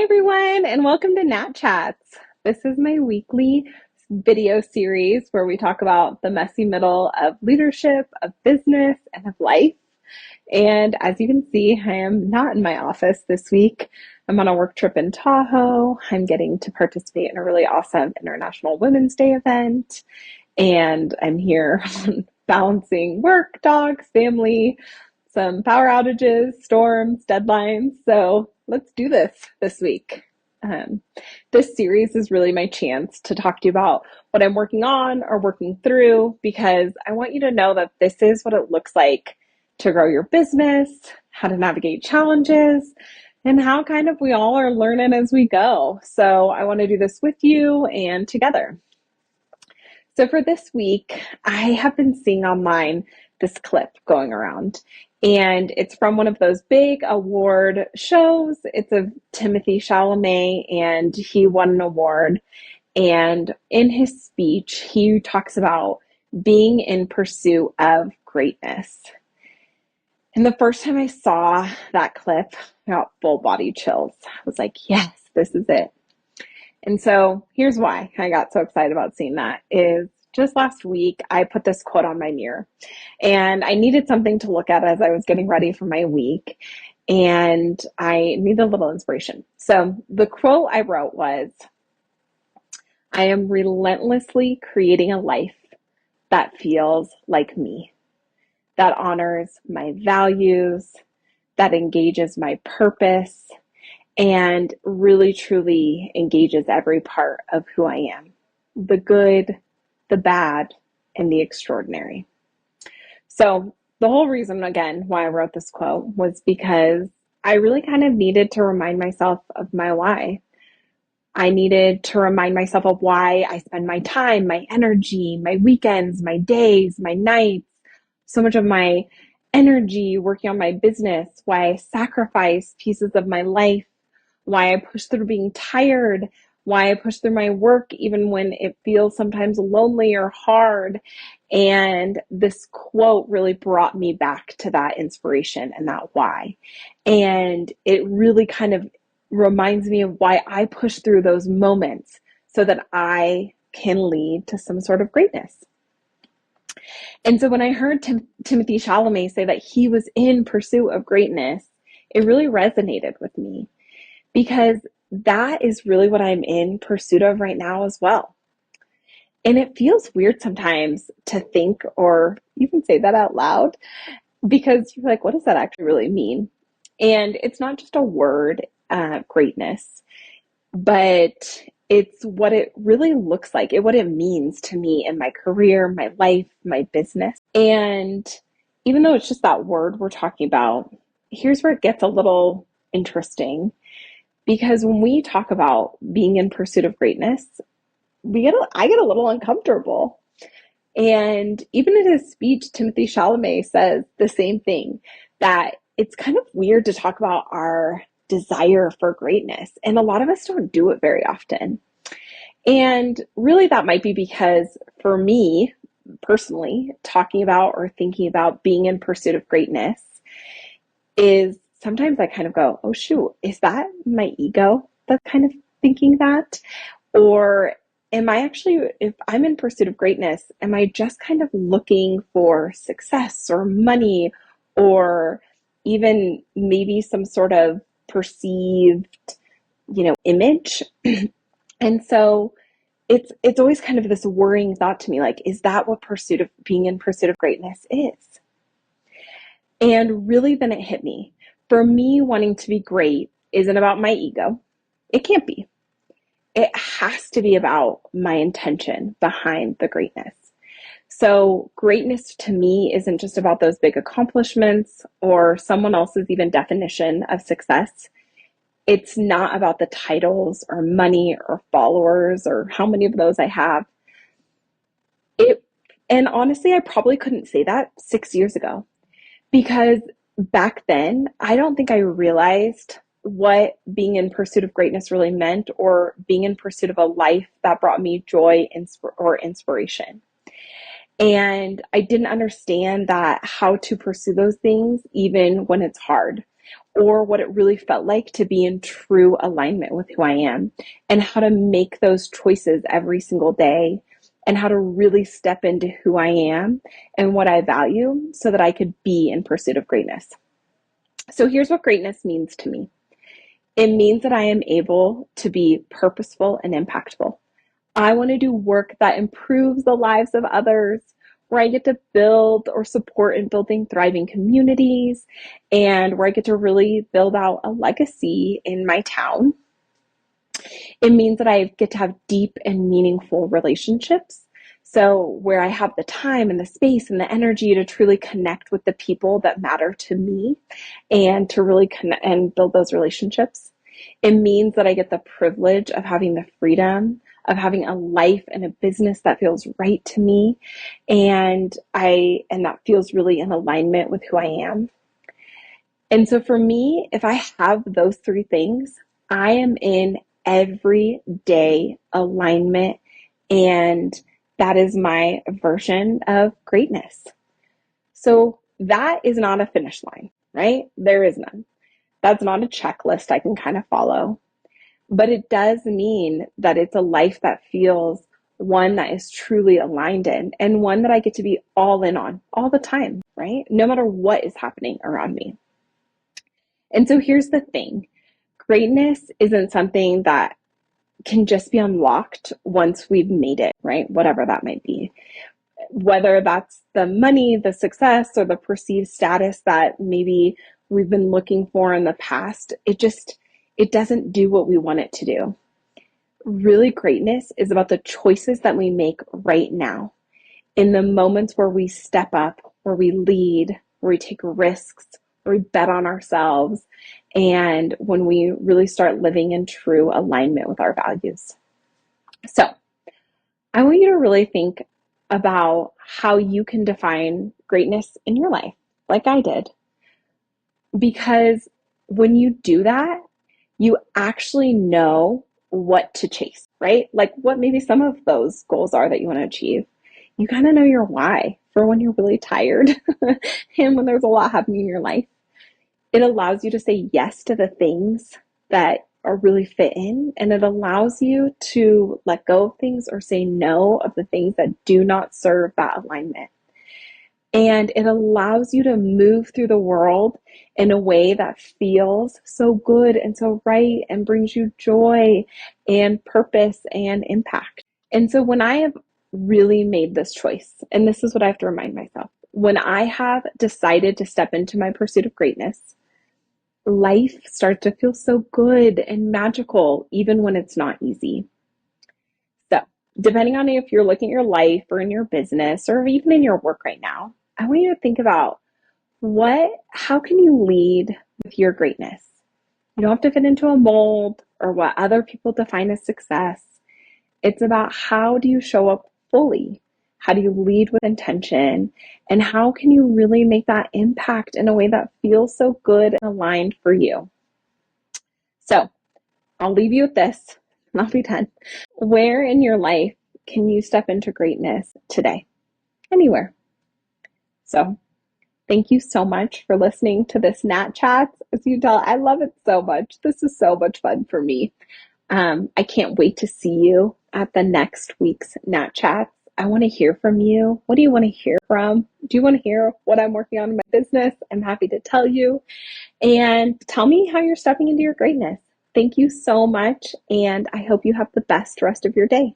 everyone, and welcome to Nat Chats. This is my weekly video series where we talk about the messy middle of leadership, of business, and of life. And as you can see, I am not in my office this week. I'm on a work trip in Tahoe. I'm getting to participate in a really awesome International Women's Day event. And I'm here balancing work, dogs, family, some power outages, storms, deadlines. So let's do this week. This series is really my chance to talk to you about what I'm working on or working through, because I want you to know that this is what it looks like to grow your business, how to navigate challenges, and how kind of we all are learning as we go. So I want to do this with you and together. So for this week, I have been seeing online this clip going around, and it's from one of those big award shows. It's of Timothy Chalamet, and he won an award. And in his speech, he talks about being in pursuit of greatness. And the first time I saw that clip, I got full body chills. I was like, yes, this is it. And so here's why I got so excited about seeing that is just last week, I put this quote on my mirror, and I needed something to look at as I was getting ready for my week, and I needed a little inspiration. So the quote I wrote was, I am relentlessly creating a life that feels like me, that honors my values, that engages my purpose, and really truly engages every part of who I am, the good, the bad, and the extraordinary. So the whole reason, again, why I wrote this quote was because I really kind of needed to remind myself of my why. I needed to remind myself of why I spend my time, my energy, my weekends, my days, my nights, so much of my energy working on my business, why I sacrifice pieces of my life, why I push through being tired, why I push through my work even when it feels sometimes lonely or hard. And this quote really brought me back to that inspiration and that why. And it really kind of reminds me of why I push through those moments so that I can lead to some sort of greatness. And so when I heard Timothy Chalamet say that he was in pursuit of greatness, it really resonated with me, because that is really what I'm in pursuit of right now as well. And it feels weird sometimes to think or even say that out loud, because you're like, what does that actually really mean? And it's not just a word, greatness, but it's what it really looks like, what it means to me in my career, my life, my business. And even though it's just that word we're talking about, here's where it gets a little interesting. Because when we talk about being in pursuit of greatness, I get a little uncomfortable. And even in his speech, Timothy Chalamet says the same thing, that it's kind of weird to talk about our desire for greatness. And a lot of us don't do it very often. And really that might be because for me personally, talking about or thinking about being in pursuit of greatness is sometimes I kind of go, oh shoot, is that my ego that's kind of thinking that? Or am I actually, if I'm in pursuit of greatness, am I just kind of looking for success or money or even maybe some sort of perceived, image? And so it's always kind of this worrying thought to me, like, is that what being in pursuit of greatness is? And really then it hit me. For me, wanting to be great isn't about my ego. It can't be. It has to be about my intention behind the greatness. So greatness to me isn't just about those big accomplishments or someone else's even definition of success. It's not about the titles or money or followers or how many of those I have. And honestly, I probably couldn't say that 6 years ago, because back then, I don't think I realized what being in pursuit of greatness really meant, or being in pursuit of a life that brought me joy or inspiration. And I didn't understand that how to pursue those things even when it's hard, or what it really felt like to be in true alignment with who I am, and how to make those choices every single day, and how to really step into who I am and what I value so that I could be in pursuit of greatness. So here's what greatness means to me. It means that I am able to be purposeful and impactful. I want to do work that improves the lives of others, where I get to build or support in building thriving communities, and where I get to really build out a legacy in my town. It means that I get to have deep and meaningful relationships. So, where I have the time and the space and the energy to truly connect with the people that matter to me and to really connect and build those relationships. It means that I get the privilege of having the freedom of having a life and a business that feels right to me, and that feels really in alignment with who I am. And so for me, if I have those three things, I am in everyday alignment, and that is my version of greatness. So that is not a finish line, right? There is none. That's not a checklist I can kind of follow. But it does mean that it's a life that feels one that is truly aligned in, and one that I get to be all in on all the time, right? No matter what is happening around me. And so here's the thing. Greatness isn't something that can just be unlocked once we've made it, right? Whatever that might be. Whether that's the money, the success, or the perceived status that maybe we've been looking for in the past, it doesn't do what we want it to do. Really, greatness is about the choices that we make right now, in the moments where we step up, where we lead, where we take risks, where we bet on ourselves, and when we really start living in true alignment with our values. So, I want you to really think about how you can define greatness in your life, like I did. Because when you do that, you actually know what to chase, right? Like what maybe some of those goals are that you want to achieve. You kind of know your why for when you're really tired and when there's a lot happening in your life. It allows you to say yes to the things that are really fit in, and it allows you to let go of things or say no of the things that do not serve that alignment. And it allows you to move through the world in a way that feels so good and so right and brings you joy and purpose and impact. And so when I have really made this choice, and this is what I have to remind myself, when I have decided to step into my pursuit of greatness, life starts to feel so good and magical, even when it's not easy. So, depending on if you're looking at your life or in your business or even in your work right now, I want you to think about how can you lead with your greatness? You don't have to fit into a mold or what other people define as success. It's about how do you show up fully? How do you lead with intention? And how can you really make that impact in a way that feels so good and aligned for you? So I'll leave you with this, and I'll be done. Where in your life can you step into greatness today? Anywhere. So thank you so much for listening to this Nat Chats. As you tell, I love it so much. This is so much fun for me. I can't wait to see you at the next week's Nat Chats. I want to hear from you. What do you want to hear from? Do you want to hear what I'm working on in my business? I'm happy to tell you. And tell me how you're stepping into your greatness. Thank you so much, and I hope you have the best rest of your day.